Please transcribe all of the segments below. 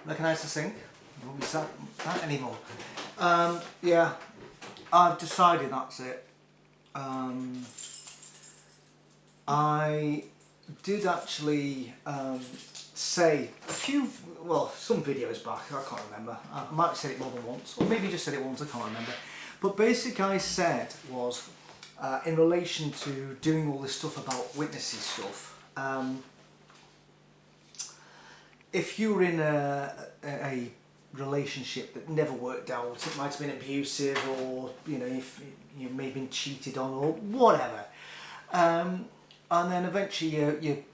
Recognise the sink? I won't be sat that anymore. Yeah, I've decided that's it. I did actually say a few, well, some videos back, I can't remember. I might have said it more than once, or maybe just said it once, I can't remember. But basically I said was, in relation to doing all this stuff about witnesses stuff, if you were in a relationship that never worked out, it might have been abusive, or if you may have been cheated on, or whatever, and then eventually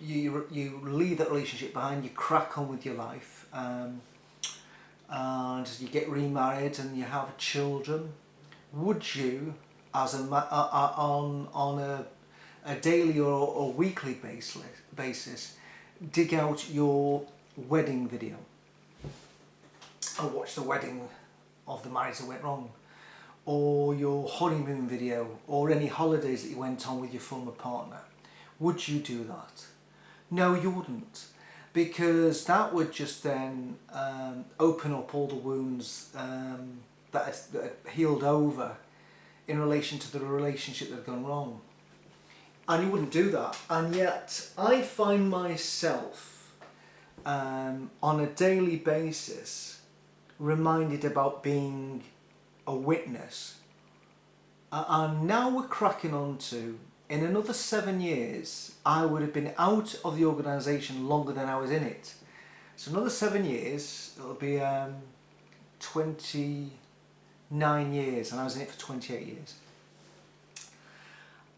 you leave that relationship behind, you crack on with your life, and you get remarried and you have children. Would you, as on a daily or weekly basis, dig out your wedding video and watch the wedding of the marriage that went wrong, or your honeymoon video, or any holidays that you went on with your former partner? Would you do that? No, you wouldn't, because that would just then open up all the wounds that had healed over in relation to the relationship that had gone wrong. And you wouldn't do that. And yet I find myself on a daily basis reminded about being a witness. And now we're cracking on to, in another 7 years, I would have been out of the organisation longer than I was in it. So another 7 years, it'll be 29 years, and I was in it for 28 years.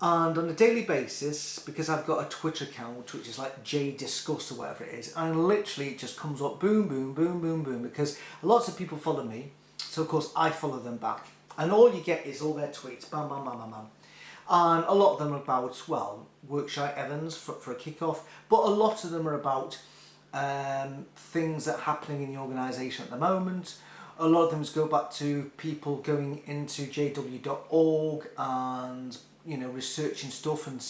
And on a daily basis, because I've got a Twitter account which is like J Discuss or whatever it is, and literally it just comes up boom, boom, boom, boom, boom, because lots of people follow me, so of course I follow them back. And all you get is all their tweets, bam, bam, bam, bam, bam. And a lot of them are about, well, work Lloyd Evans for a kick-off, but a lot of them are about things that are happening in the organisation at the moment. A lot of them go back to people going into jw.org and researching stuff, and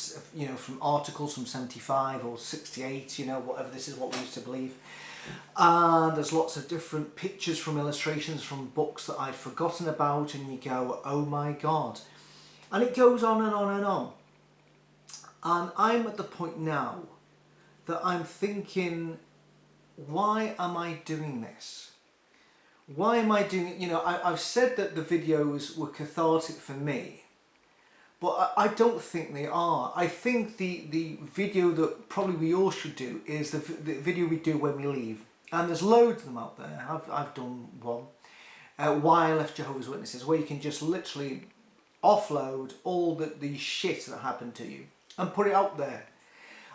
from articles from 75 or 68, whatever, this is what we used to believe. And there's lots of different pictures from illustrations from books that I'd forgotten about, and you go, oh my God. And it goes on and on and on. And I'm at the point now that I'm thinking, why am I doing this? Why am I doing it? I've said that the videos were cathartic for me, but I don't think they are. I think the video that probably we all should do is the video we do when we leave. And there's loads of them out there. I've done one. Why I Left Jehovah's Witnesses, where you can just literally offload all the shit that happened to you and put it out there.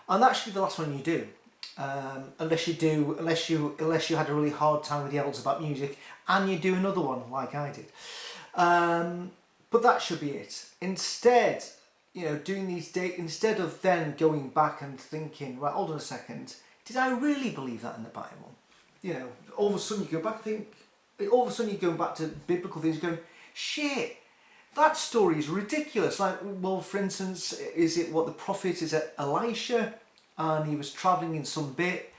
And that should be the last one you do. Unless you had a really hard time with the elders about music, and you do another one like I did. But that should be it. Instead, doing these instead of then going back and thinking, right, hold on a second, did I really believe that in the Bible? All of a sudden you go back and think, all of a sudden you're going back to biblical things, going, shit, that story is ridiculous. Like, well, for instance, is it what the prophet is at Elisha, and he was travelling in some bit,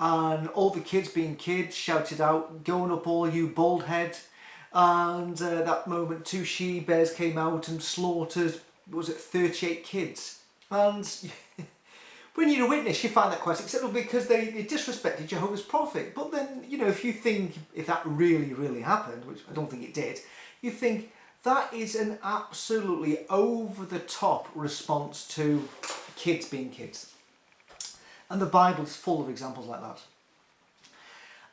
and all the kids being kids shouted out, going up all you bald head. And that moment 2 she-bears came out and slaughtered, was it 38 kids? And when you're a witness, you find that quite acceptable because they disrespected Jehovah's prophet. But then, if you think, if that really, really happened, which I don't think it did, you think that is an absolutely over-the-top response to kids being kids. And the Bible is full of examples like that.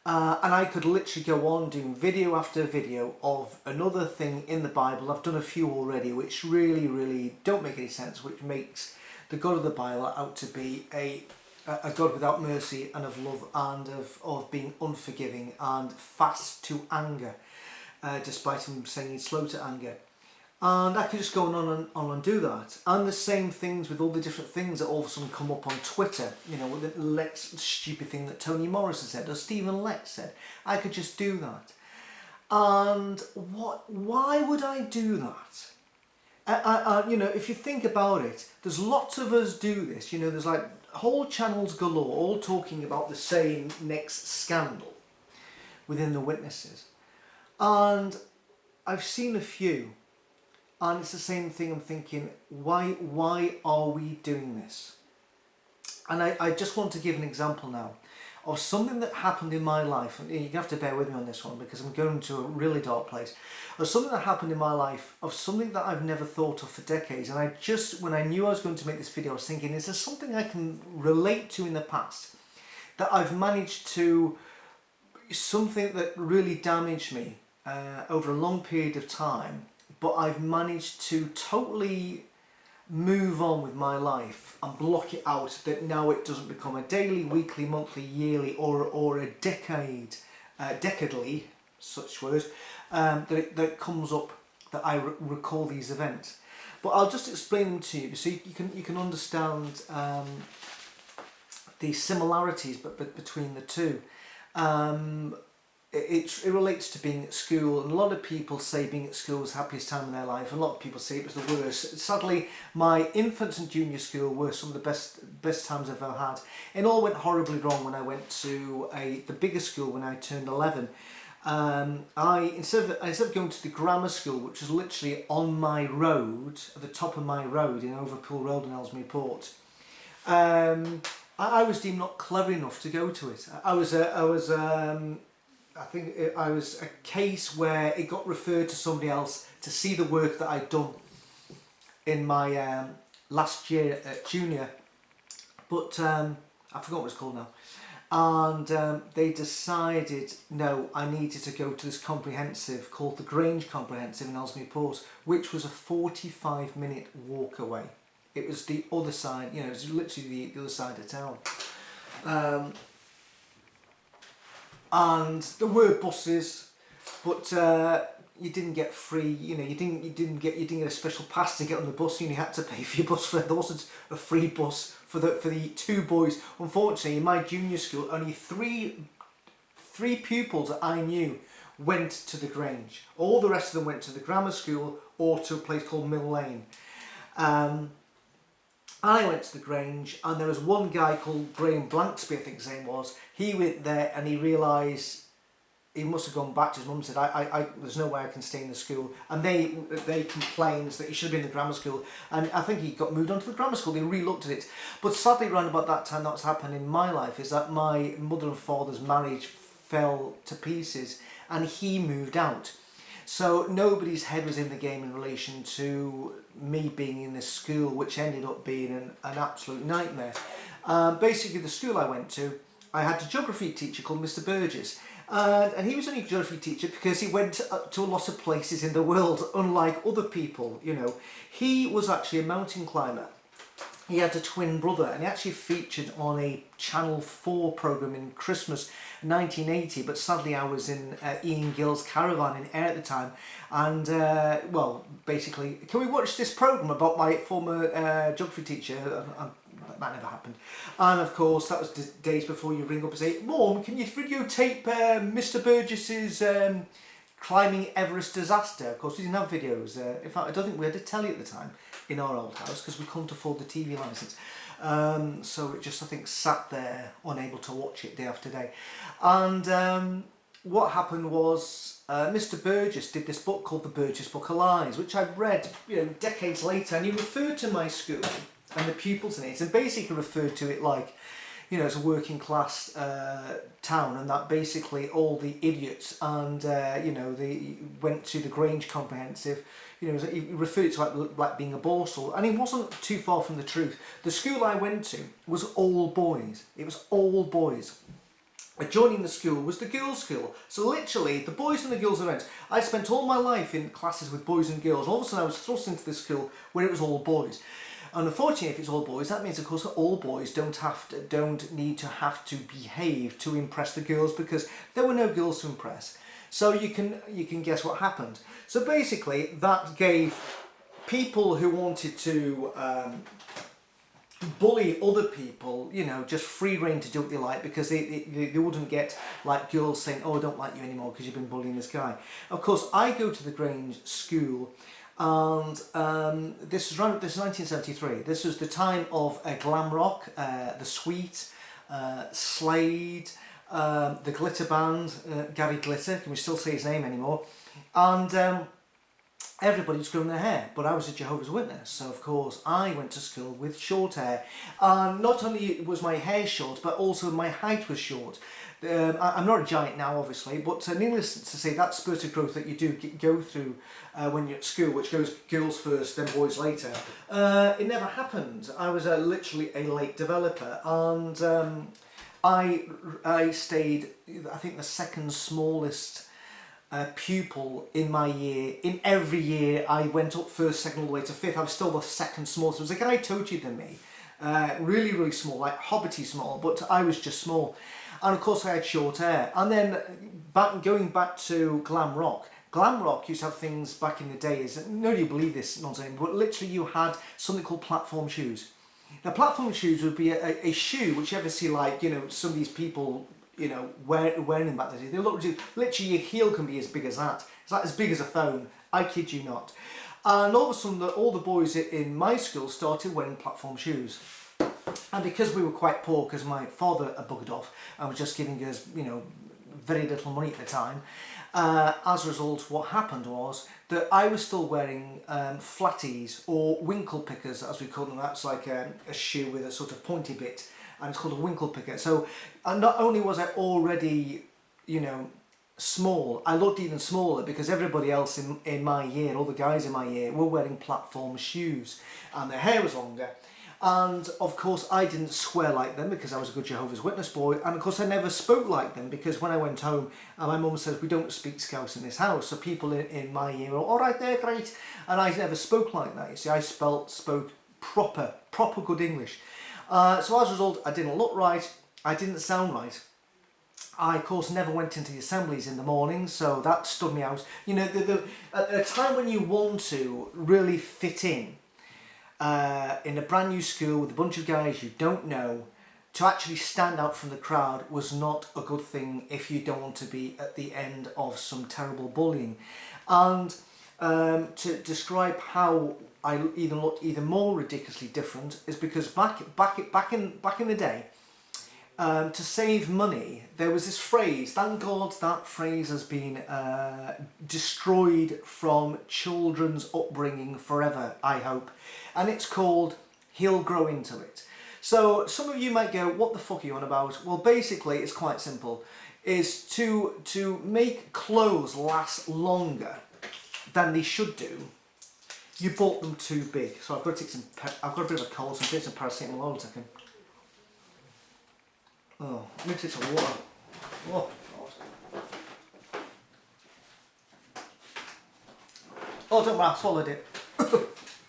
And I could literally go on doing video after video of another thing in the Bible. I've done a few already which really, really don't make any sense, which makes the God of the Bible out to be a God without mercy and of love, and of being unforgiving and fast to anger, despite him saying he's slow to anger. And I could just go on and do that. And the same things with all the different things that all of a sudden come up on Twitter. With the stupid thing that Tony Morrison said or Stephen Lex said. I could just do that. And why would I do that? If you think about it, there's lots of us do this. There's like whole channels galore all talking about the same next scandal. within the witnesses. And I've seen a few, and it's the same thing. I'm thinking, why are we doing this? And I just want to give an example now of something that happened in my life, and you have to bear with me on this one because I'm going to a really dark place, of something that happened in my life, of something that I've never thought of for decades. And when I knew I was going to make this video, I was thinking, is there something I can relate to in the past that I've managed to, something that really damaged me over a long period of time, but I've managed to totally move on with my life and block it out, that now it doesn't become a daily, weekly, monthly, yearly, or a decadally, such word, that comes up, that I recall these events. But I'll just explain them to you so you can understand the similarities between the two. It relates to being at school, and a lot of people say being at school was the happiest time in their life, and a lot of people say it was the worst. Sadly, my infant and junior school were some of the best times I've ever had. It all went horribly wrong when I went to the bigger school when I turned 11. Instead of going to the grammar school, which was literally on my road, at the top of my road in Overpool Road in Ellesmere Port, I was deemed not clever enough to go to it. I was a case where it got referred to somebody else to see the work that I'd done in my last year at junior, but I forgot what it's called now. And they decided, no, I needed to go to this comprehensive called the Grange Comprehensive in Ellesmere Port, which was a 45-minute walk away. It was the other side, it was literally the other side of town. And there were buses, but you didn't get free. You didn't get a special pass to get on the bus. You had to pay for your bus fare. There wasn't a free bus for the two boys. Unfortunately, in my junior school, only three pupils that I knew went to the Grange. All the rest of them went to the grammar school or to a place called Mill Lane. I went to the Grange, and there was one guy called Graham Blanksby, I think his name was. He went there and he realised, he must have gone back to his mum and said, there's no way I can stay in the school. And they complained that he should have been in the grammar school. And I think he got moved on to the grammar school. They re-looked at it. But sadly, around about that time, that's happened in my life, is that my mother and father's marriage fell to pieces and he moved out. So nobody's head was in the game in relation to me being in this school, which ended up being an absolute nightmare. Basically, the school I went to, I had a geography teacher called Mr. Burgess. And he was only a geography teacher because he went to a lot of places in the world, unlike other people, He was actually a mountain climber. He had a twin brother, and he actually featured on a Channel 4 programme in Christmas 1980, but sadly I was in Ian Gill's caravan in Ayr at the time, and basically, can we watch this programme about my former geography teacher? That never happened. And of course, that was days before you ring up and say, Mum, can you videotape Mr. Burgess's climbing Everest disaster? Of course, we didn't have videos. In fact, I don't think we had a telly at the time in our old house because we couldn't afford the TV licence. So it just, I think, sat there unable to watch it day after day. And what happened was Mr. Burgess did this book called The Burgess Book of Lies, which I've read decades later, and he referred to my school and the pupils in it, and basically referred to it like, it's a working class town, and that basically all the idiots and they went to the Grange Comprehensive. He referred to it like being a borstal, and it wasn't too far from the truth. The school I went to was all boys. It was all boys. Adjoining the school was the girls' school. So literally, the boys and the girls event. I spent all my life in classes with boys and girls. All of a sudden, I was thrust into this school where it was all boys. And unfortunately, if it's all boys, that means, of course, that all boys don't need to have to behave to impress the girls, because there were no girls to impress. So you can guess what happened. So basically, that gave people who wanted to bully other people, just free rein to do what they like, because they wouldn't get like girls saying, oh, I don't like you anymore because you've been bullying this guy. Of course, I go to the Grange school, and this is 1973. This was the time of glam rock, the Sweet, Slade, the glitter band, Gary Glitter, can we still say his name anymore? And everybody's grown their hair, but I was a Jehovah's Witness, so of course I went to school with short hair. And not only was my hair short, but also my height was short. I'm not a giant now, obviously, but needless to say, that spurt of growth that you do go through when you're at school, which goes girls first, then boys later, it never happened. I was literally a late developer, and I stayed, I think, the second smallest pupil in my year. In every year I went up first, second, all the way to fifth. I was still the second smallest. There was a guy taller than me, really, really small, like hobbity small, but I was just small. And of course I had short hair. And then going back to glam rock. Glam rock used to have things back in the days, nobody will believe this nonsense, but literally you had something called platform shoes. Now platform shoes would be a shoe which you ever see, like, you know, some of these people, you know, wearing them back then. They look, literally your heel can be as big as that. It's like as big as a phone, I kid you not. And all of a sudden all the boys in my school started wearing platform shoes. And because we were quite poor, because my father had buggered off and was just giving us, you know, very little money at the time, as a result, what happened was that I was still wearing flatties, or winkle pickers as we call them. That's like a shoe with a sort of pointy bit, and it's called a winkle picker. So not only was I already, you know, small, I looked even smaller because everybody else in my year, all the guys in my year, were wearing platform shoes, and their hair was longer. And of course I didn't swear like them because I was a good Jehovah's Witness boy, and of course I never spoke like them because when I went home, my mum said, we don't speak Scouse in this house, so people in my year were all right there, great, and I never spoke like that. You see, I spoke proper good English. So as a result, I didn't look right, I didn't sound right. I, of course, never went into the assemblies in the morning, so that stood me out. You know, at a time when you want to really fit in a brand new school with a bunch of guys you don't know, to actually stand out from the crowd was not a good thing if you don't want to be at the end of some terrible bullying. And to describe how I even looked even more ridiculously different is because back in the day, to save money, there was this phrase. Thank God that phrase has been destroyed from children's upbringing forever, I hope. And it's called, he'll grow into it. So some of you might go, what the fuck are you on about? Well, basically, it's quite simple. Is to make clothes last longer than they should do, you bought them too big. So I've got to take some, I've got a bit of a cold, so I'm taking some paracetamol. Hold on a second. Oh, let me take some water. Oh, God. Oh, don't worry, I swallowed it.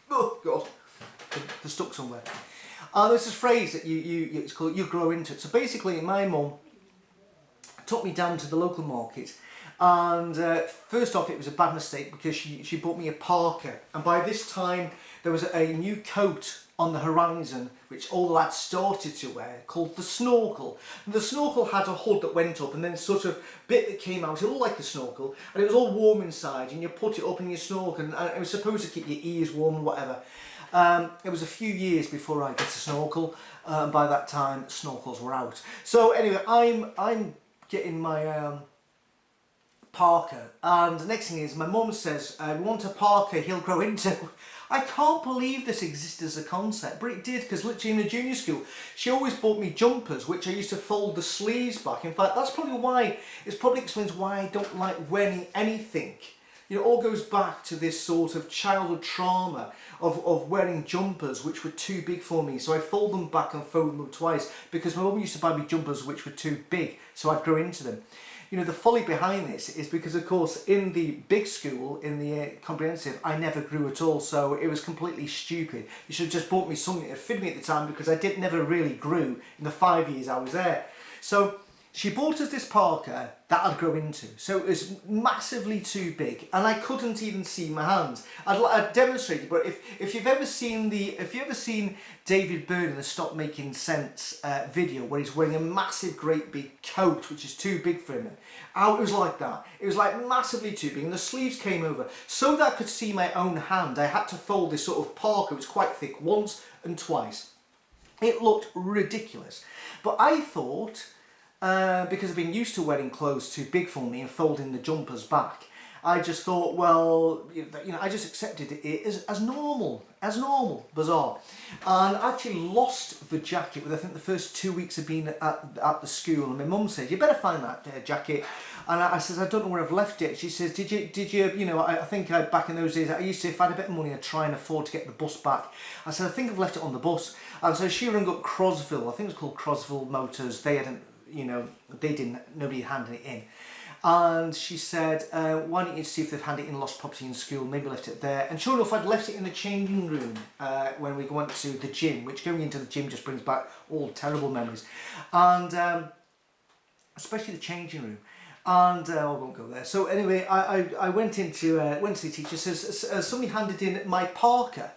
Oh, God. They're stuck somewhere. And there's this phrase that it's called, you grow into it. So basically, my mum took me down to the local market, and first off, it was a bad mistake because she bought me a parka, and by this time there was a new coat on the horizon which all the lads started to wear, called the snorkel. And the snorkel had a hood that went up, and then a sort of bit that came out, it looked like a snorkel, and it was all warm inside, and you put it up in your snorkel, and it was supposed to keep your ears warm and whatever. It was a few years before I got a snorkel, and by that time snorkels were out. So anyway, I'm getting my parka, and the next thing is my mum says, we want a parka he'll grow into. I can't believe this exists as a concept, but it did, because literally in the junior school she always bought me jumpers which I used to fold the sleeves back. In fact, that's probably why, it probably explains why I don't like wearing anything. You know, it all goes back to this sort of childhood trauma of wearing jumpers which were too big for me. So I fold them back and fold them up twice because my mum used to buy me jumpers which were too big, so I'd grow into them. You know, the folly behind this is because, of course, in the big school, in the comprehensive, I never grew at all, so it was completely stupid. You should have just bought me something that fit me at the time, because I never really grew in the 5 years I was there. So she bought us this parka that I'd grow into. So it was massively too big, and I couldn't even see my hands. I'd demonstrate it, but if you've ever seen David Byrne in the Stop Making Sense video, where he's wearing a massive, great big coat which is too big for him, it was like that. It was like massively too big, and the sleeves came over. So that I could see my own hand, I had to fold this sort of parka, which was quite thick, once and twice. It looked ridiculous, but I thought, because I've been used to wearing clothes too big for me and folding the jumpers back. I just thought, well, I just accepted it as normal, bizarre. And I actually lost the jacket with, I think, the first 2 weeks of being at the school. And my mum said, you better find that jacket. And I says, I don't know where I've left it. She says, did you, I think back in those days, I used to, if I had a bit of money, I'd try and afford to get the bus back. I said, I think I've left it on the bus. And so she rang up Crosville, I think it was called Crosville Motors. They hadn't, nobody handed it in. And she said, why don't you see if they've handed it in lost property in school, maybe left it there. And sure enough, I'd left it in the changing room when we went to the gym, which going into the gym just brings back all terrible memories. And especially the changing room. And I won't go there. So anyway, I went into the teacher, says, somebody handed in my parka.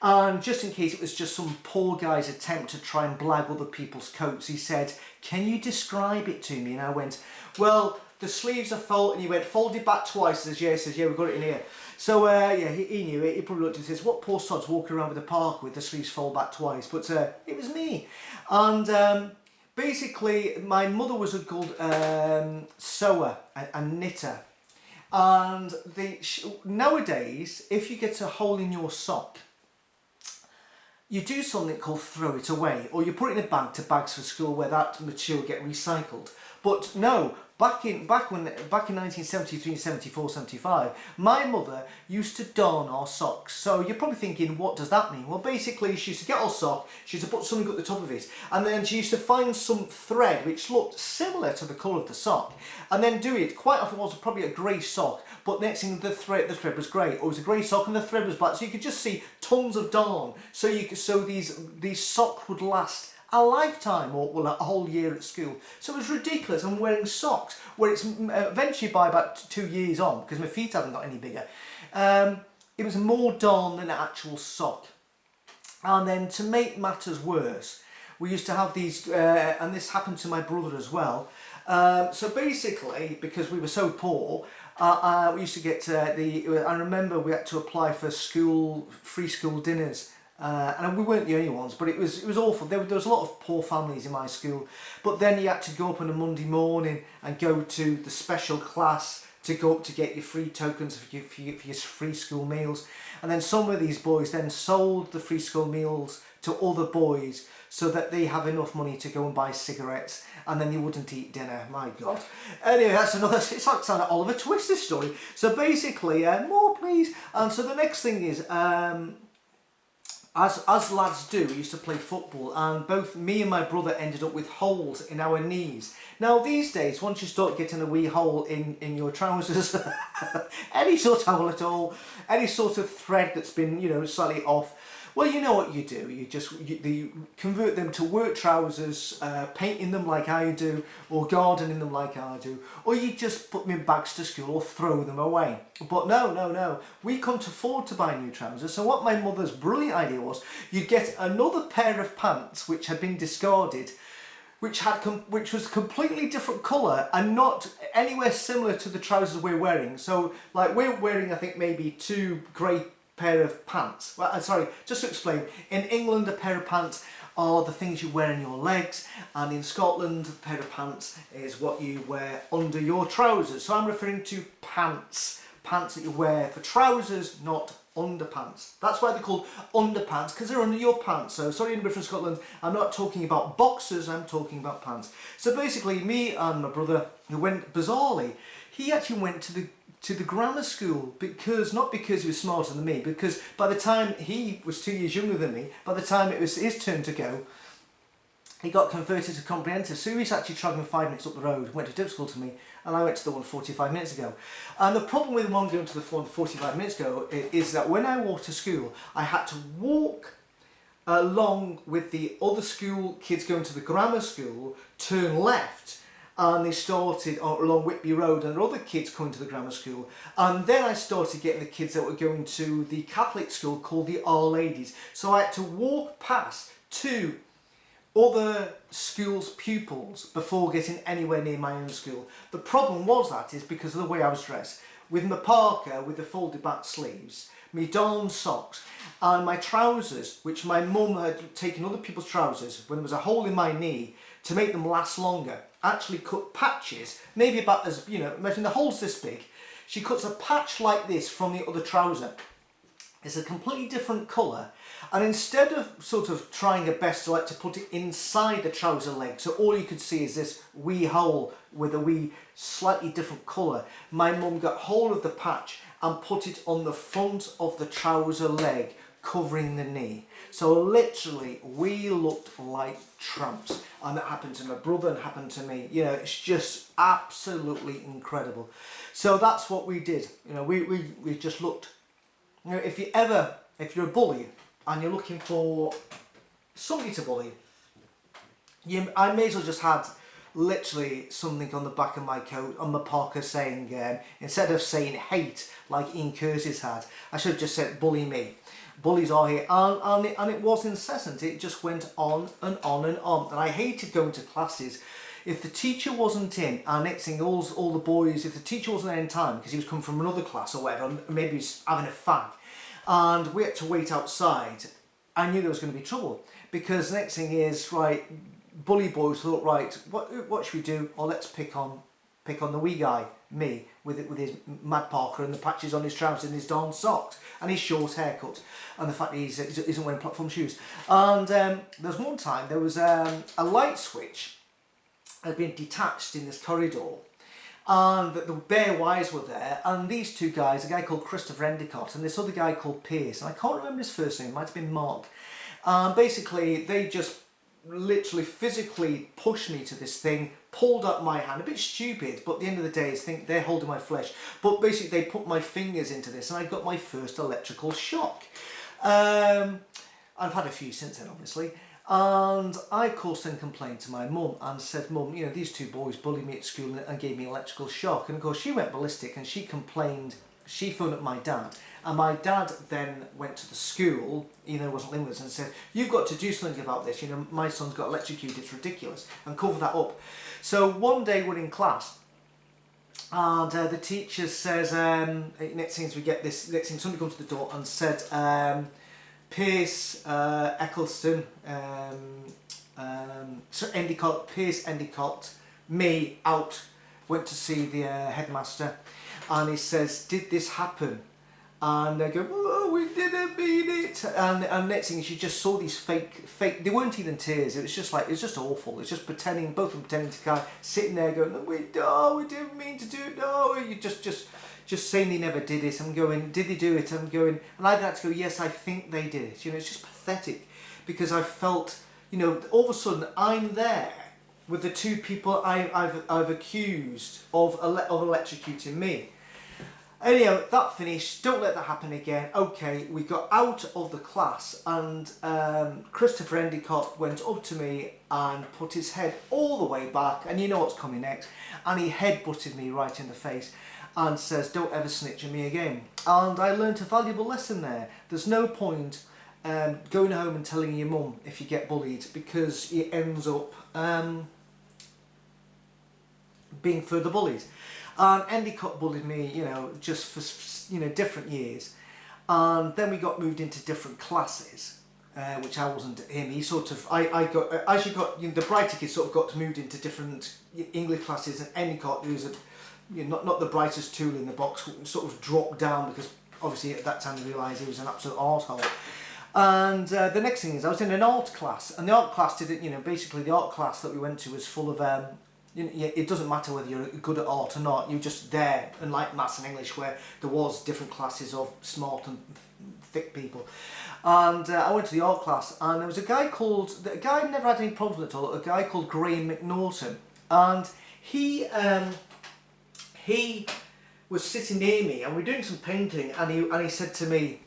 And just in case it was just some poor guy's attempt to try and blag other people's coats, he said, can you describe it to me? And I went, well, the sleeves are folded, and he went, folded back twice. He says, yeah, we've got it in here. So, yeah, he knew it. He probably looked and says, what poor sod's walking around with a park with the sleeves fold back twice? But it was me. And basically, my mother was a good sewer and knitter. And nowadays, if you get a hole in your sock, you do something called throw it away, or you put it in a bag to bags for school where that material get recycled. But no, back in 1973, 74, 75, my mother used to darn our socks. So you're probably thinking, what does that mean? Well, basically, she used to get our sock, she used to put something at the top of it, and then she used to find some thread which looked similar to the colour of the sock, and then do it. Quite often it was probably a grey sock, but next thing the thread was grey, or it was a grey sock and the thread was black. So you could just see tons of darn. So these socks would last a lifetime, or well, a whole year at school. So it was ridiculous. I'm wearing socks where it's eventually by about 2 years on, because my feet haven't got any bigger. It was more darn than an actual sock. And then to make matters worse, we used to have these, and this happened to my brother as well. So basically, because we were so poor, we used to get I remember we had to apply for free school dinners. And we weren't the only ones, but it was awful. There was a lot of poor families in my school. But then you had to go up on a Monday morning and go to the special class to go up to get your free tokens for your free school meals. And then some of these boys then sold the free school meals to other boys so that they have enough money to go and buy cigarettes, and then they wouldn't eat dinner. My God. Anyway, that's another, it's like sounding like Oliver Twist, this story. So basically, more please. And so the next thing is, as lads do, we used to play football, and both me and my brother ended up with holes in our knees. Now these days, once you start getting a wee hole in your trousers, any sort of hole at all, any sort of thread that's been, slightly off, well, you know what you do. You convert them to work trousers, painting them like I do, or gardening them like I do, or you just put them in bags to school or throw them away. But no, we couldn't afford to buy new trousers. So what my mother's brilliant idea was, you get another pair of pants which had been discarded, which was completely different colour and not anywhere similar to the trousers we're wearing. So like we're wearing, I think, maybe 2 grey pair of pants. Well, sorry, just to explain, in England a pair of pants are the things you wear in your legs, and in Scotland a pair of pants is what you wear under your trousers. So I'm referring to pants that you wear for trousers, not underpants. That's why they're called underpants, because they're under your pants. So sorry, anybody from Scotland, I'm not talking about boxers, I'm talking about pants. So basically, me and my brother, who went bizarrely, he actually went to the grammar school, not because he was smarter than me, because by the time he was 2 years younger than me, by the time it was his turn to go, he got converted to comprehensive. So he was actually travelling 5 minutes up the road, went to different school to me, and I went to the one 45 minutes ago. And the problem with the one going to the one 45 minutes ago is that when I walked to school, I had to walk along with the other school kids going to the grammar school, turn left, and they started along Whitby Road, and there were other kids coming to the grammar school. And then I started getting the kids that were going to the Catholic school called the Our Ladies. So I had to walk past 2 other schools' pupils before getting anywhere near my own school. The problem was that is because of the way I was dressed, with my parka with the folded back sleeves, my darn socks, and my trousers, which my mum had taken other people's trousers when there was a hole in my knee to make them last longer. actually cut patches, maybe about as, you know, imagine the hole's this big. She cuts a patch like this from the other trouser. It's a completely different colour, and instead of sort of trying her best to put it inside the trouser leg, so all you could see is this wee hole with a wee slightly different colour, my mum got hold of the patch and put it on the front of the trouser leg, covering the knee. So literally we looked like tramps, and that happened to my brother and happened to me. You know, it's just absolutely incredible. So that's what we did. You know, we just looked. You know, if you're a bully and you're looking for somebody to bully, I may as well just had literally something on the back of my coat, on my parka, saying, instead of saying hate like Ian Curtis had, I should have just said bully me. Bullies are here, and it was incessant. It just went on and on and on. And I hated going to classes. If the teacher wasn't in, and next thing, all the boys, if the teacher wasn't there in time because he was coming from another class or whatever, maybe he was having a fag, and we had to wait outside, I knew there was going to be trouble. Because next thing is, right, bully boys thought, right, what should we do? Well, let's pick on the wee guy, me, with his mad parker and the patches on his trousers and his darn socks and his short haircut and the fact that he isn't wearing platform shoes. And there was one time, there was a light switch had been detached in this corridor, and the bare wires were there, and these two guys, a guy called Christopher Endicott and this other guy called Pierce, and I can't remember his first name, it might have been Mark. Basically they just literally physically pushed me to this thing, pulled up my hand, a bit stupid, but at the end of the day, I think they're holding my flesh, but basically they put my fingers into this and I got my first electrical shock. I've had a few since then, obviously. And I, of course, then complained to my mum and said, Mum, you know, these two boys bullied me at school and gave me electrical shock. And of course, she went ballistic and she complained. She phoned up my dad. And my dad then went to the school, you know, wasn't living with us, and said, you've got to do something about this. You know, my son's got electrocuted, it's ridiculous. And cover that up. So one day we're in class. And the teacher says, next thing we get this, next thing somebody comes to the door and said, Pierce Eccleston, Pierce Endicott, me out, went to see the headmaster, and he says, did this happen? And they go, oh, we didn't mean it. And next thing, she just saw these fake, they weren't even tears, it was just awful. It's just pretending, both of them pretending to kind of sitting there going, we didn't mean to do it, no, you just saying they never did it. I'm going, did they do it? I'm going, and I had to go, yes, I think they did it. You know, it's just pathetic, because I felt, you know, all of a sudden I'm there with the two people I've accused of electrocuting me. Anyhow, that finished. Don't let that happen again. Okay, we got out of the class, and Christopher Endicott went up to me and put his head all the way back, and you know what's coming next, and he headbutted me right in the face and says, don't ever snitch on me again. And I learnt a valuable lesson there. There's no point going home and telling your mum if you get bullied, because it ends up being further bullied. And Endicott bullied me, you know, just for, you know, different years. And then we got moved into different classes, which I wasn't him. He sort of, I got, as you got, you know, the brighter kids sort of got moved into different English classes, and Endicott, who was not the brightest tool in the box, sort of dropped down, because obviously at that time I realised he was an absolute arsehole. And the next thing is, I was in an art class, and the art class did it, you know, basically the art class that we went to was full of, it doesn't matter whether you're good at art or not, you're just there, unlike maths and English where there was different classes of smart and thick people. And I went to the art class, and there was a guy never had any problems with at all, a guy called Graham McNaughton, and he was sitting near me, and we were doing some painting, and he said to me,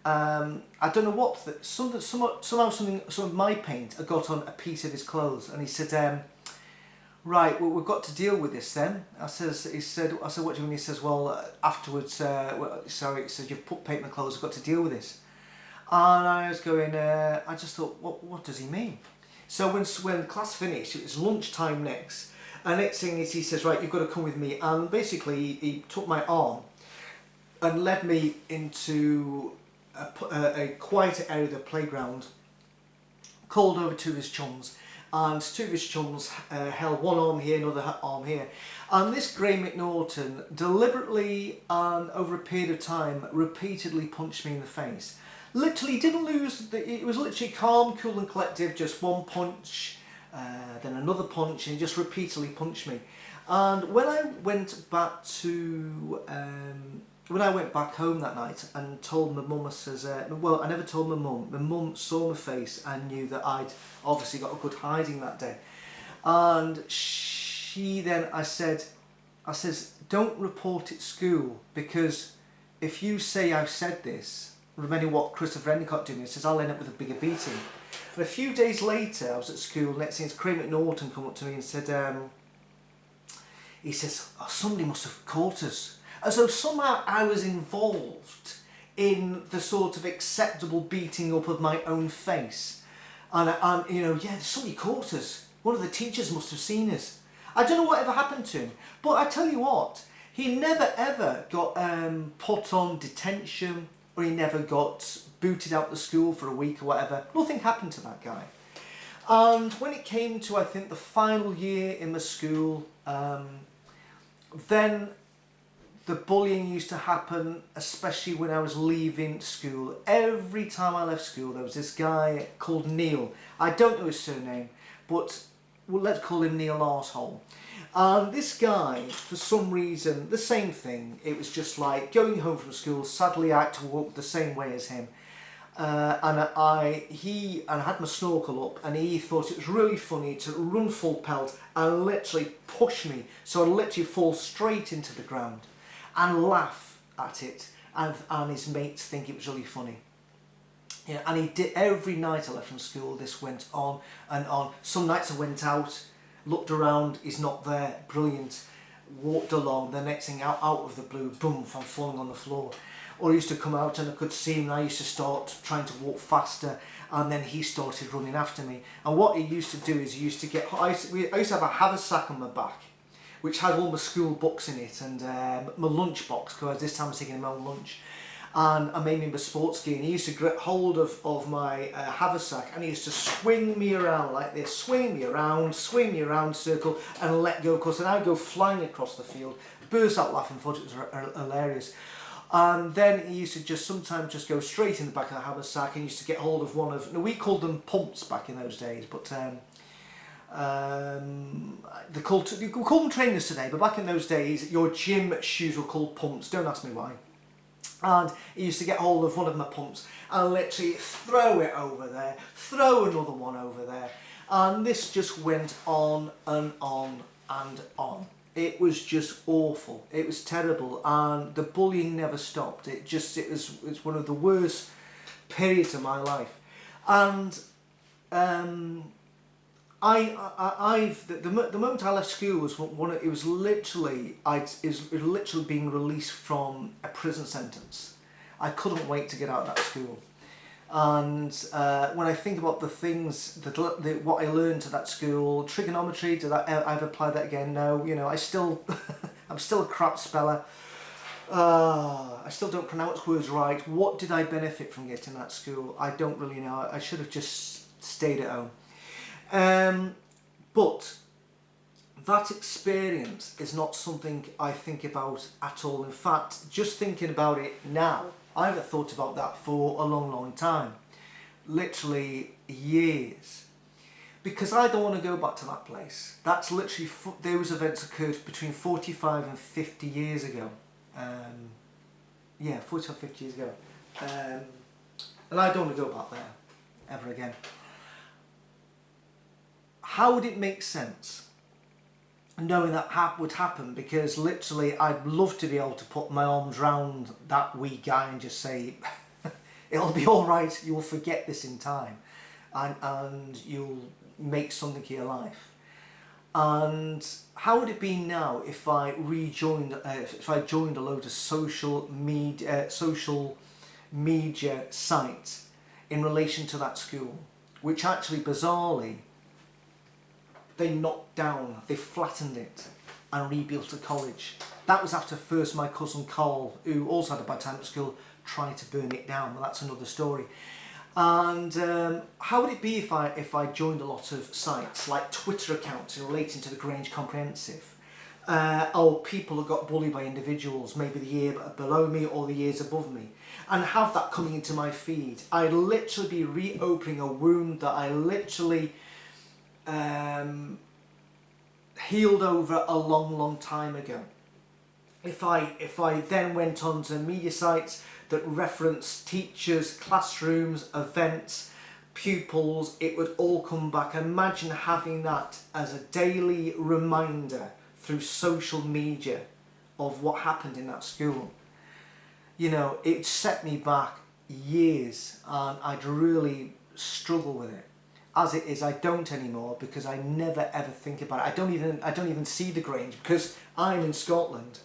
I don't know what, some of my paint had got on a piece of his clothes, and he said, right, well, we've got to deal with this then. I said, what do you mean? He says, well, afterwards, sorry, he says, you've put paint on the clothes, we've got to deal with this. And I was going, I just thought, what does he mean? So when class finished, it was lunchtime next, and next thing is he says, right, you've got to come with me. And basically he took my arm and led me into a quieter area of the playground, called over to his chums, and two of his chums held one arm here, another arm here. And this Graham McNaughton deliberately and over a period of time repeatedly punched me in the face. Literally didn't lose, it was literally calm, cool and collective, just one punch, then another punch, and he just repeatedly punched me. And when I went back to, when I went back home that night and told my mum, I says, well, I never told my mum saw my face and knew that I'd obviously got a good hiding that day. And she then, I says, don't report it school, because if you say I've said this, remember what Christopher Endicott did me, he says I'll end up with a bigger beating. And a few days later I was at school, next thing Craig McNaughton come up to me and said, he says, oh, somebody must have caught us. As though somehow I was involved in the sort of acceptable beating up of my own face. And you know, yeah, somebody caught us. One of the teachers must have seen us. I don't know whatever happened to him, but I tell you what, he never ever got put on detention, or he never got booted out the school for a week or whatever. Nothing happened to that guy. And when it came to, I think, the final year in the school, then the bullying used to happen, especially when I was leaving school. Every time I left school, there was this guy called Neil. I don't know his surname, but well, let's call him Neil Arsehole. And this guy, for some reason, the same thing. It was just like going home from school. Sadly, I had to walk the same way as him. And I had my snorkel up, and he thought it was really funny to run full pelt and literally push me, so I'd literally fall straight into the ground and laugh at it, and his mates think it was really funny. Yeah, and he did every night I left from school. This went on and on. Some nights I went out, looked around, he's not there, brilliant. Walked along, the next thing out of the blue, boom, I'm falling on the floor. Or he used to come out and I could see him, and I used to start trying to walk faster, and then he started running after me. And what he used to do is he used to get, I used to have a haversack on my back, which had all my school books in it, and my lunch box, because this time I was taking my own lunch. And I made me my sports gear, and he used to grip hold of my haversack, and he used to swing me around like this, swing me around, circle, and let go, of course, and I'd go flying across the field, burst out laughing, thought it was hilarious. And then he used to just sometimes just go straight in the back of the haversack, and he used to get hold of one of, we called them pumps back in those days, but we call them trainers today, but back in those days your gym shoes were called pumps, don't ask me why. And he used to get hold of one of my pumps and literally throw it over there, throw another one over there, and this just went on and on and on. It was just awful. It was terrible, and the bullying never stopped. It's one of the worst periods of my life. And the moment I left school was it was literally being released from a prison sentence. I couldn't wait to get out of that school. And when I think about the things what I learned at that school, trigonometry, did I've applied that again? No, you know, I'm still a crap speller. I still don't pronounce words right. What did I benefit from getting that school? I don't really know. I should have just stayed at home. But that experience is not something I think about at all. In fact, just thinking about it now, I haven't thought about that for a long, long time. Literally years. Because I don't want to go back to that place. That's literally, those events occurred between 45 and 50 years ago. 45, 50 years ago. And I don't want to go back there ever again. How would it make sense knowing that would happen? Because literally I'd love to be able to put my arms around that wee guy and just say, it'll be all right, you'll forget this in time, and you'll make something of your life. And how would it be now if I joined a load of social media sites in relation to that school, which actually bizarrely they knocked down, they flattened it and rebuilt a college. That was after first my cousin Carl, who also had a bad time at school, tried to burn it down. Well, that's another story. And how would it be if I joined a lot of sites like Twitter accounts relating to the Grange Comprehensive? Or people who got bullied by individuals, maybe the year below me or the years above me, and have that coming into my feed. I'd literally be reopening a wound that I literally healed over a long time ago. If I then went on to media sites that reference teachers, classrooms, events, pupils, it would all come back. Imagine having that as a daily reminder through social media of what happened in that school. You know, it set me back years, and I'd really struggle with it. As it is, I don't anymore, because I never ever think about it. I don't even see the Grange, because I'm in Scotland,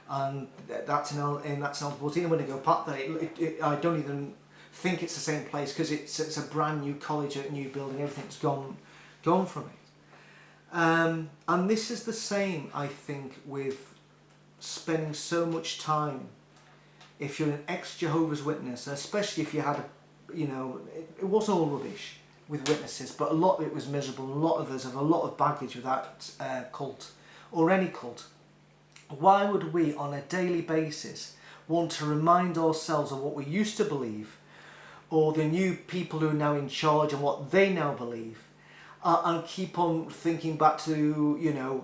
and that's in L14. When I go back there, I don't even think it's the same place, because it's a brand new college, a new building. Everything's gone from it. And this is the same, I think, with spending so much time. If you're an ex-Jehovah's Witness, especially if you had it wasn't all rubbish with witnesses, but a lot of it was miserable. A lot of us have a lot of baggage with that cult, or any cult. Why would we, on a daily basis, want to remind ourselves of what we used to believe, or the new people who are now in charge and what they now believe, and keep on thinking back to,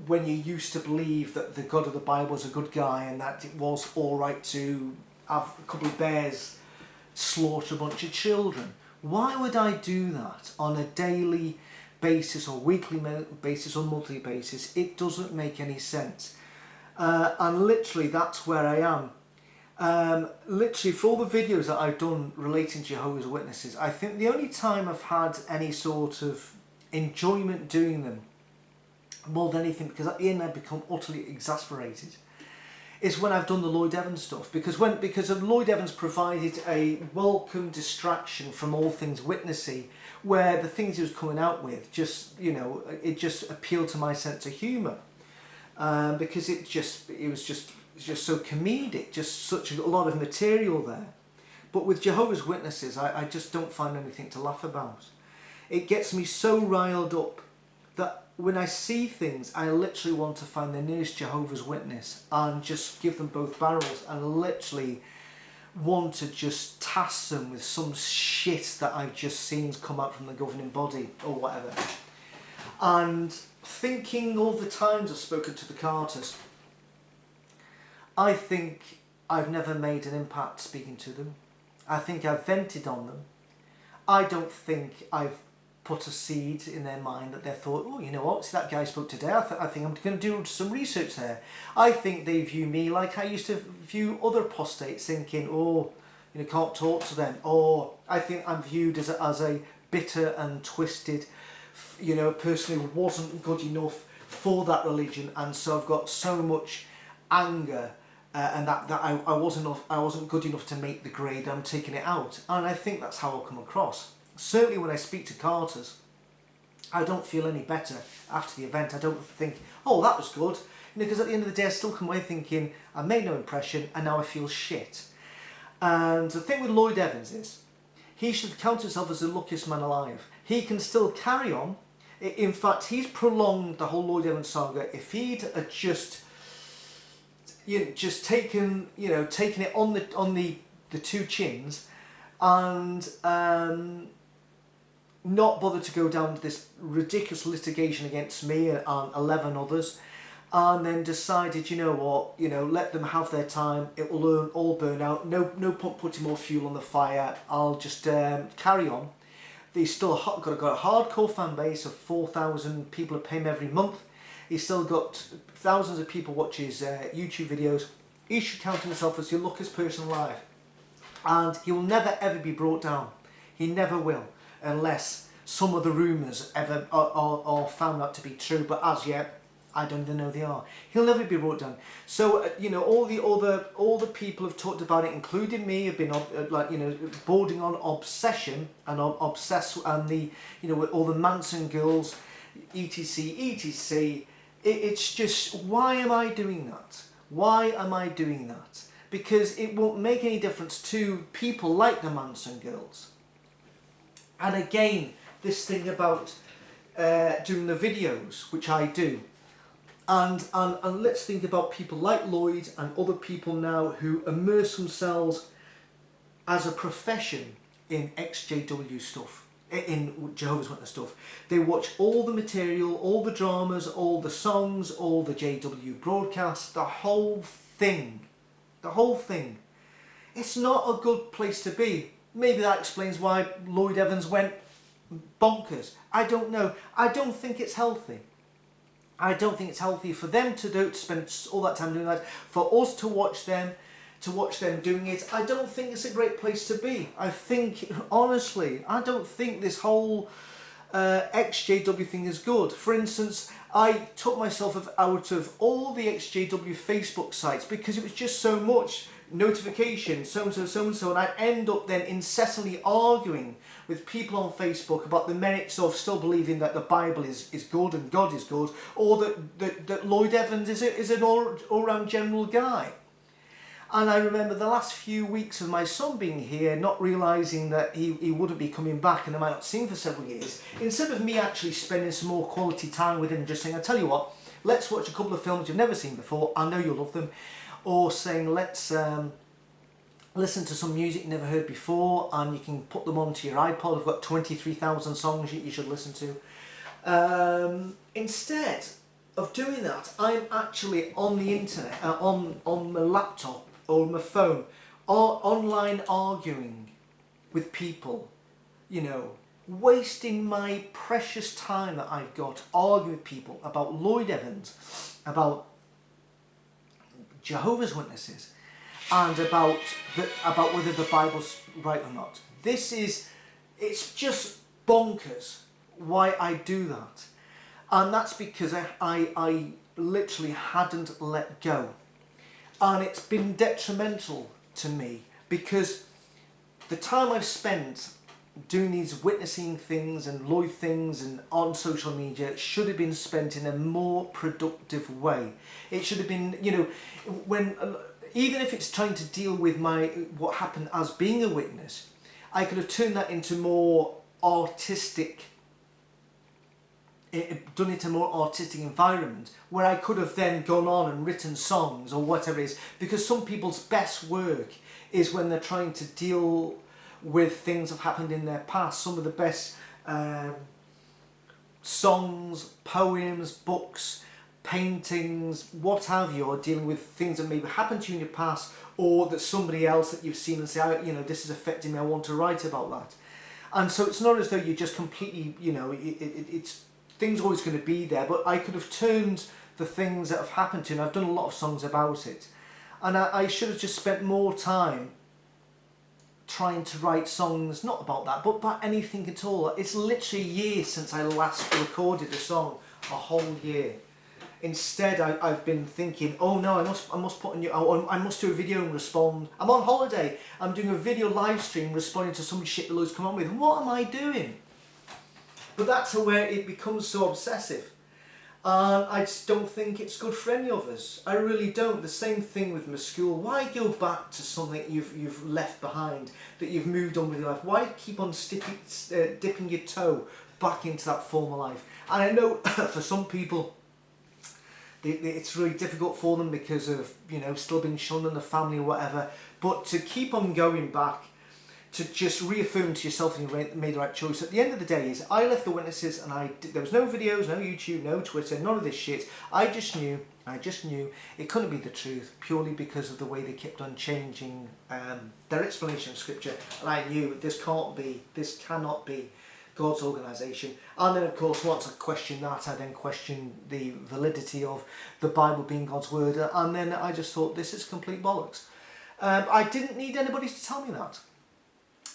when you used to believe that the God of the Bible was a good guy, and that it was all right to have a couple of bears slaughter a bunch of children? Why would I do that on a daily basis, or weekly basis, or monthly basis? It doesn't make any sense. And literally, that's where I am. Literally, for all the videos that I've done relating to Jehovah's Witnesses, I think the only time I've had any sort of enjoyment doing them, more than anything, because at the end I become utterly exasperated, is when I've done the Lloyd Evans stuff. Because Lloyd Evans provided a welcome distraction from all things witnessy, where the things he was coming out with it just appealed to my sense of humour, because it was just so comedic, just such a lot of material there. But with Jehovah's Witnesses, I just don't find anything to laugh about. It gets me so riled up that when I see things, I literally want to find the nearest Jehovah's Witness and just give them both barrels, and literally want to just task them with some shit that I've just seen come out from the governing body or whatever. And thinking all the times I've spoken to the Carters, I think I've never made an impact speaking to them. I think I've vented on them. I don't think I've put a seed in their mind that they thought, oh, you know what, see that guy spoke today, I think I'm going to do some research there. I think they view me like I used to view other apostates, thinking, oh, can't talk to them. Or I think I'm viewed as a bitter and twisted, person who wasn't good enough for that religion, and so I've got so much anger and that I wasn't good enough to make the grade. I'm taking it out, and I think that's how I'll come across. Certainly when I speak to Carters, I don't feel any better after the event. I don't think, oh, that was good, because at the end of the day I still come away thinking I made no impression and now I feel shit. And the thing with Lloyd Evans is, he should count himself as the luckiest man alive. He can still carry on. In fact, he's prolonged the whole Lloyd Evans saga. If he'd just taken it on the two chins, and not bothered to go down to this ridiculous litigation against me and 11 others, and then decided, let them have their time, it will all burn out, no point putting more fuel on the fire, I'll just carry on. He's still got a hardcore fan base of 4,000 people who pay him every month. He's still got thousands of people watch his YouTube videos. He should count himself as the luckiest person alive. And he will never ever be brought down. He never will, unless some of the rumours ever are found out to be true. But as yet, I don't even know they are. He'll never be brought down. So all the people have talked about it, including me, have been bordering on obsession and obsessed, and with all the Manson girls, etc. It's just, why am I doing that? Why am I doing that? Because it won't make any difference to people like the Manson girls. And again, this thing about doing the videos, which I do, and let's think about people like Lloyd and other people now who immerse themselves as a profession in XJW stuff, in Jehovah's Witness stuff. They watch all the material, all the dramas, all the songs, all the JW broadcasts, the whole thing. The whole thing. It's not a good place to be. Maybe that explains why Lloyd Evans went bonkers. I don't know. I don't think it's healthy. I don't think it's healthy for them to spend all that time doing that. For us to watch them doing it, I don't think it's a great place to be. I think, honestly, I don't think this whole XJW thing is good. For instance, I took myself out of all the XJW Facebook sites because it was just so much notification, so and so, and I'd end up then incessantly arguing with people on Facebook about the merits of still believing that the Bible is good and God is good, or that Lloyd Evans is an all-round general guy. And I remember the last few weeks of my son being here, not realising that he wouldn't be coming back and I might not see him for several years. Instead of me actually spending some more quality time with him and just saying, I tell you what, let's watch a couple of films you've never seen before, I know you'll love them. Or saying, let's listen to some music you never heard before and you can put them onto your iPod. I've got 23,000 songs you should listen to. Instead of doing that, I'm actually on the internet, on my laptop or my phone, or online arguing with people, you know, wasting my precious time that I've got arguing with people about Lloyd Evans, about Jehovah's Witnesses, and about whether the Bible's right or not. It's just bonkers why I do that. And that's because I literally hadn't let go. And it's been detrimental to me because the time I've spent doing these witnessing things and Lloyd things and on social media should have been spent in a more productive way. It should have been, you know, when even if it's trying to deal with what happened as being a witness, I could have turned that into more artistic, done it in a more artistic environment where I could have then gone on and written songs or whatever it is, because some people's best work is when they're trying to deal with things that have happened in their past. Some of the best songs, poems, books, paintings, what have you, are dealing with things that maybe happened to you in your past, or that somebody else that you've seen and say, you know, this is affecting me, I want to write about that. And so it's not as though you're just completely, you know, it's things are always going to be there, but I could have turned the things that have happened to me, and I've done a lot of songs about it, and I should have just spent more time trying to write songs, not about that, but about anything at all. It's literally a year since I last recorded a song, a whole year. Instead, I've been thinking, oh no, I must put a new, I must do a video and respond. I'm on holiday, I'm doing a video live stream responding to some shit that Lloyd's come on with. What am I doing? But that's where it becomes so obsessive. And I just don't think it's good for any of us. I really don't. The same thing with my school. Why go back to something you've left behind, that you've moved on with your life? Why keep on dipping your toe back into that former life? And I know for some people, it's really difficult for them because of, you know, still being shunned in the family or whatever. But to keep on going back, to just reaffirm to yourself that you made the right choice. At the end of the day, is I left the Witnesses, and there was no videos, no YouTube, no Twitter, none of this shit. I just knew it couldn't be the truth, purely because of the way they kept on changing their explanation of Scripture. And I knew this cannot be God's organisation. And then, of course, once I questioned that, I then questioned the validity of the Bible being God's word. And then I just thought, this is complete bollocks. I didn't need anybody to tell me that.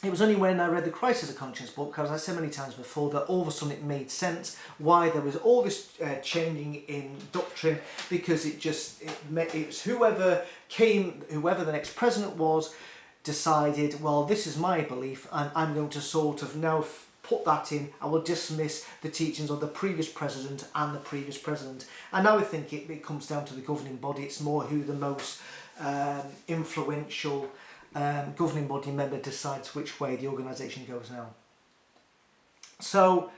It was only when I read the Christ as a Conscience book, because I said many times before, that all of a sudden it made sense why there was all this changing in doctrine, because it was whoever the next president was, decided, well, this is my belief and I'm going to sort of now put that in, I will dismiss the teachings of the previous president and the previous president. And now I think it comes down to the governing body. It's more who the most influential governing body member decides which way the organisation goes now. So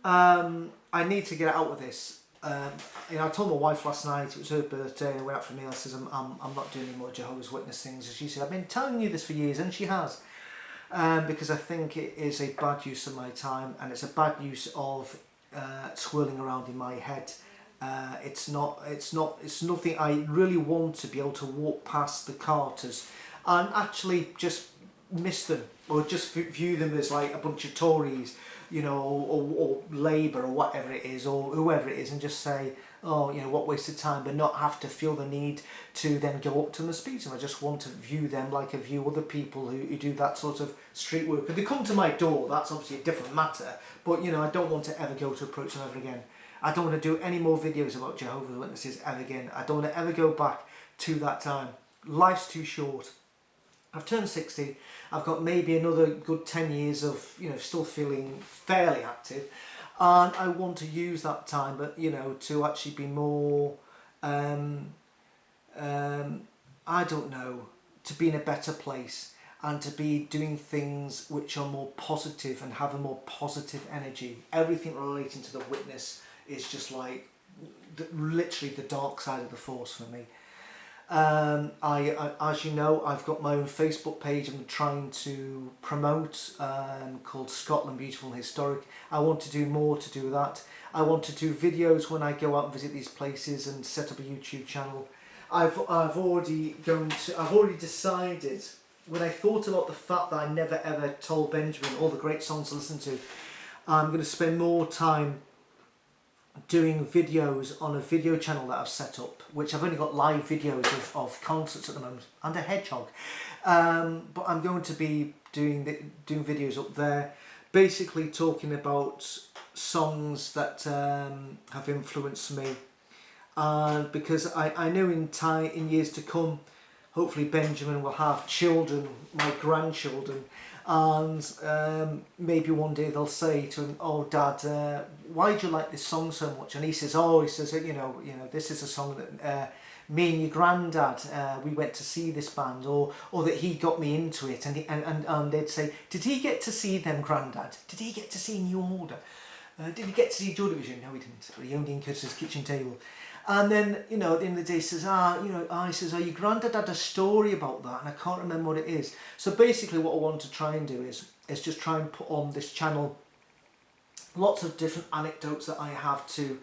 I need to get out with this. I told my wife last night, it was her birthday, and I went out for a meal. I says, I'm not doing any more Jehovah's Witness things. And she said, I've been telling you this for years, and she has. Because I think it is a bad use of my time, and it's a bad use of swirling around in my head. It's nothing. I really want to be able to walk past the Carters and actually just miss them, or just view them as like a bunch of Tories, or Labour, or whatever it is, or whoever it is, and just say, oh, what waste of time, but not have to feel the need to then go up to them and speak to them. I just want to view them like I view other people who do that sort of street work. If they come to my door, that's obviously a different matter, but I don't want to ever go to approach them ever again. I don't want to do any more videos about Jehovah's Witnesses ever again. I don't want to ever go back to that time. Life's too short. I've turned 60. I've got maybe another good 10 years of, still feeling fairly active. And I want to use that time, but, to actually be more, I don't know, to be in a better place and to be doing things which are more positive and have a more positive energy. Everything relating to the witness is just like literally the dark side of the force for me. I as you know, I've got my own Facebook page I'm trying to promote, called Scotland Beautiful and Historic. I want to do more to do that. I want to do videos when I go out and visit these places and set up a YouTube channel. I've already decided, when I thought about the fact that I never ever told Benjamin all the great songs to listen to, I'm going to spend more time doing videos on a video channel that I've set up, which I've only got live videos of concerts at the moment, and a hedgehog. But I'm going to be doing videos up there, basically talking about songs that have influenced me. And because I know in years to come, hopefully Benjamin will have children, my grandchildren, and maybe one day they'll say to him, "Oh, Dad, why do you like this song so much?" And he says, this is a song that me and your granddad, we went to see this band, or that he got me into it." And they'd say, "Did he get to see them, Grandad? Did he get to see New Order? Did he get to see Joy Division?" No, he didn't. But he only in Curtis's kitchen table. And then, at the end of the day, he says, he says, your granddad had a story about that, and I can't remember what it is. So basically what I want to try and do is just try and put on this channel lots of different anecdotes that I have to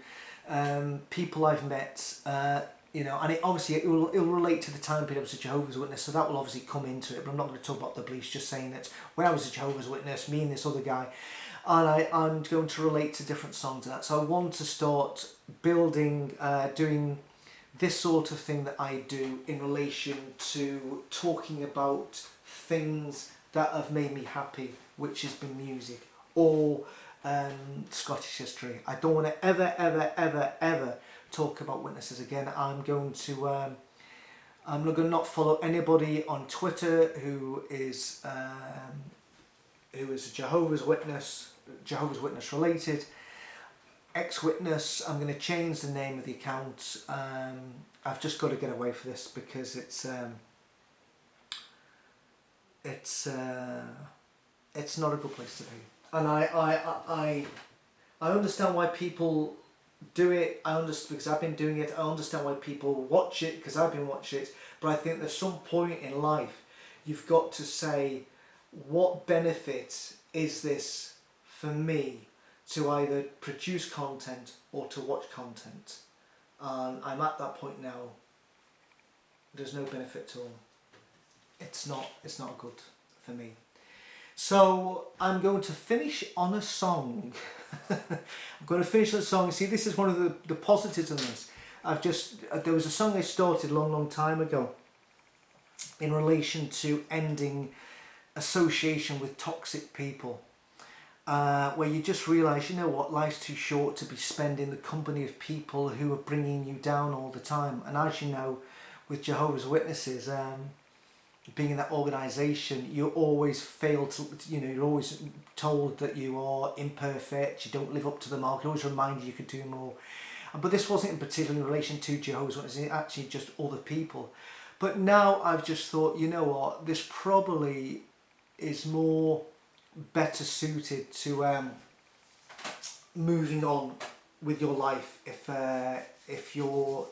people I've met, and it will relate to the time period I was a Jehovah's Witness, so that will obviously come into it, but I'm not going to talk about the beliefs, just saying that when I was a Jehovah's Witness, me and this other guy, and I'm going to relate to different songs and that. So I want to start building, doing this sort of thing that I do in relation to talking about things that have made me happy, which has been music or Scottish history. I don't want to ever talk about witnesses again. I'm going to not follow anybody on Twitter who is a Jehovah's Witness related. Ex-witness. I'm going to change the name of the account. I've just got to get away from this because it's not a good place to be. And I understand why people do it. I understand because I've been doing it. I understand why people watch it because I've been watching it. But I think there's some point in life you've got to say, what benefit is this for me to either produce content or to watch content? And I'm at that point now. There's no benefit at all. It's not good for me. So I'm going to finish on a song. I'm going to finish on a song. See, this is one of the positives in this. There was a song I started a long time ago in relation to ending association with toxic people. Where you just realise, life's too short to be spent in the company of people who are bringing you down all the time. And as you know, with Jehovah's Witnesses, being in that organisation, you always fail to, you're always told that you are imperfect, you don't live up to the mark, you always remind you could do more. But this wasn't in particular in relation to Jehovah's Witnesses, it's actually just other people. But now I've just thought, this probably is better suited to moving on with your life if you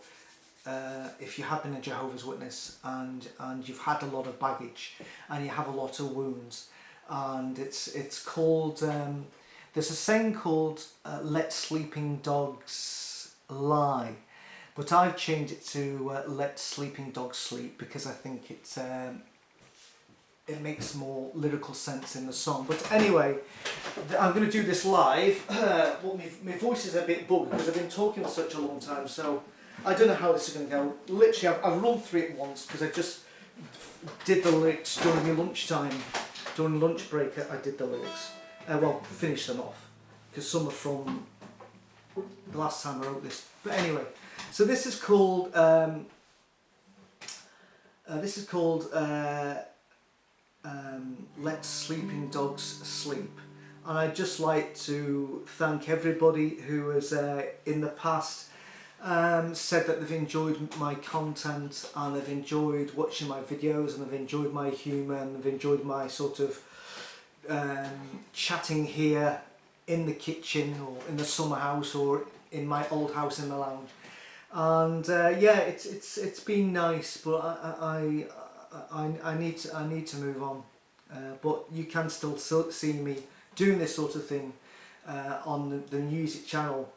have been a Jehovah's Witness and you've had a lot of baggage and you have a lot of wounds, and it's called there's a saying called let sleeping dogs lie, but I've changed it to let sleeping dogs sleep, because I think it makes more lyrical sense in the song. But anyway, I'm going to do this live. Well, my voice is a bit bugged because I've been talking for such a long time, so I don't know how this is going to go. Literally, I've run through it once because I just did the lyrics during my lunchtime. During lunch break, I did the lyrics. Well, finished them off, because some are from the last time I wrote this. But anyway, so this is called Let Sleeping Dogs Sleep. And I'd just like to thank everybody who has in the past said that they've enjoyed my content and they've enjoyed watching my videos and they've enjoyed my humour and they've enjoyed my sort of chatting here in the kitchen or in the summer house or in my old house in the lounge. And yeah, it's been nice, but I need to move on. But you can still see me doing this sort of thing on the music channel,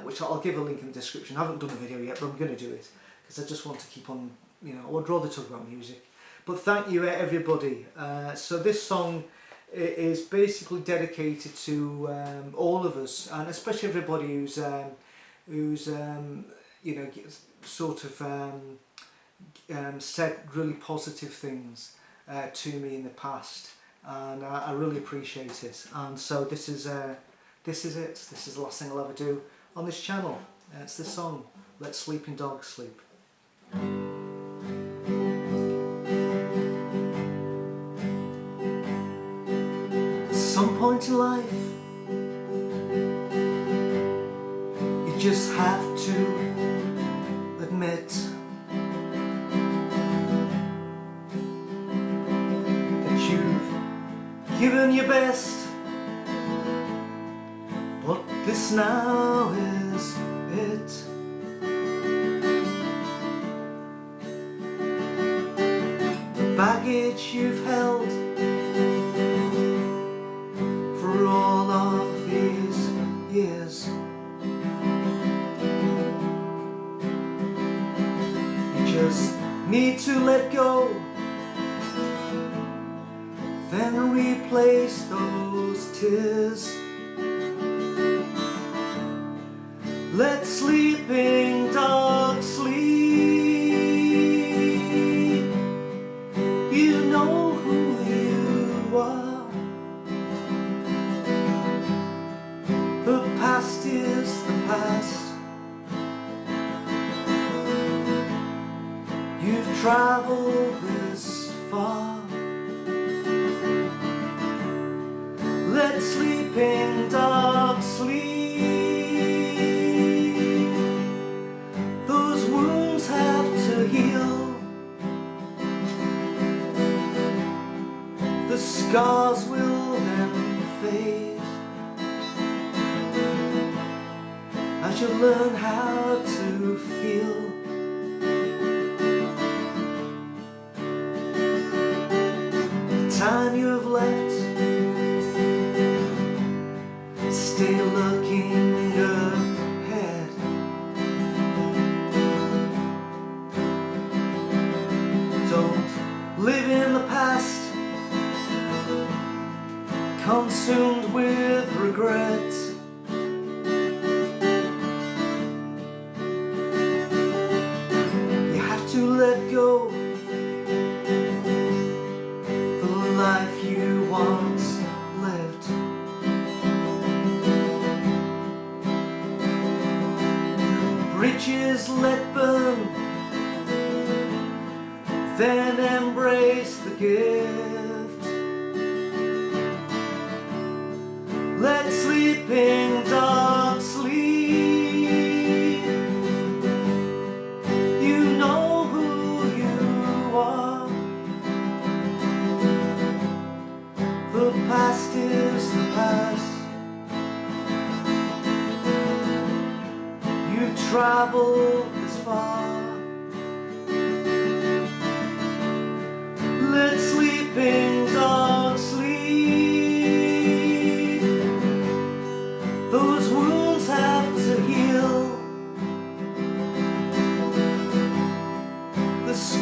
which I'll give a link in the description. I haven't done a video yet, but I'm going to do it because I just want to keep on, you know, I would rather talk about music. But thank you everybody. So this song is basically dedicated to all of us, and especially everybody who's you know, sort of said really positive things to me in the past, and I really appreciate it. And so this is it. This is the last thing I'll ever do on this channel. It's this song, Let Sleeping Dogs Sleep. At some point in life, you just have to admit that you've given your best, but this now is it. The baggage you've held for all of these years, you just need to let go, then replace those tears. Let sleeping dogs sleep. You know who you are. The past is the past. You've traveled this far. Let sleeping dogs sleep. Those wounds have to heal. The scars will then fade as you learn how to feel. The time you have left, stay looking ahead. Don't live in the past, consumed with regret. You have to let go the life you once lived. Bridges let burn, then embrace the gift. Let sleeping dogs sleep. You know who you are. The past is the past.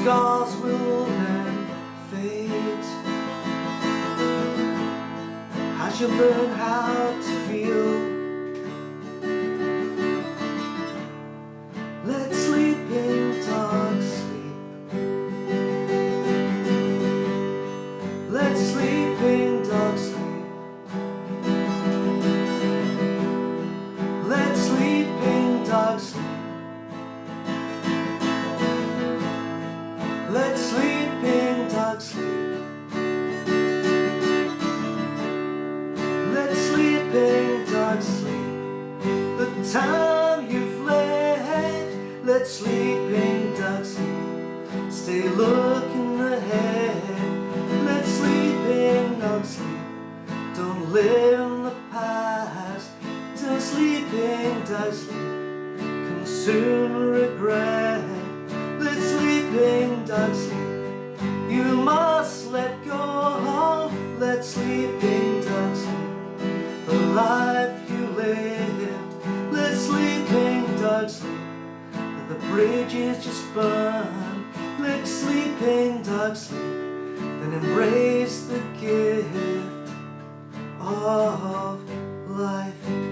scars will then fade as you learn how to feel. Let sleeping dogs sleep. Let sleeping dogs sleep. Let sleeping dogs sleep. Let sleeping dogs sleep. Let sleeping dogs sleep. The time you've led. Let sleeping dogs sleep. Stay looking ahead. Let sleeping dogs sleep. Don't live in the past. Till sleeping dogs sleep. Consume regret. Let sleeping dogs sleep. You must let go. Let sleeping dogs sleep. The life you lived. Let sleeping dogs sleep. The bridges just burn. Let sleeping dogs sleep. Then embrace the gift of life.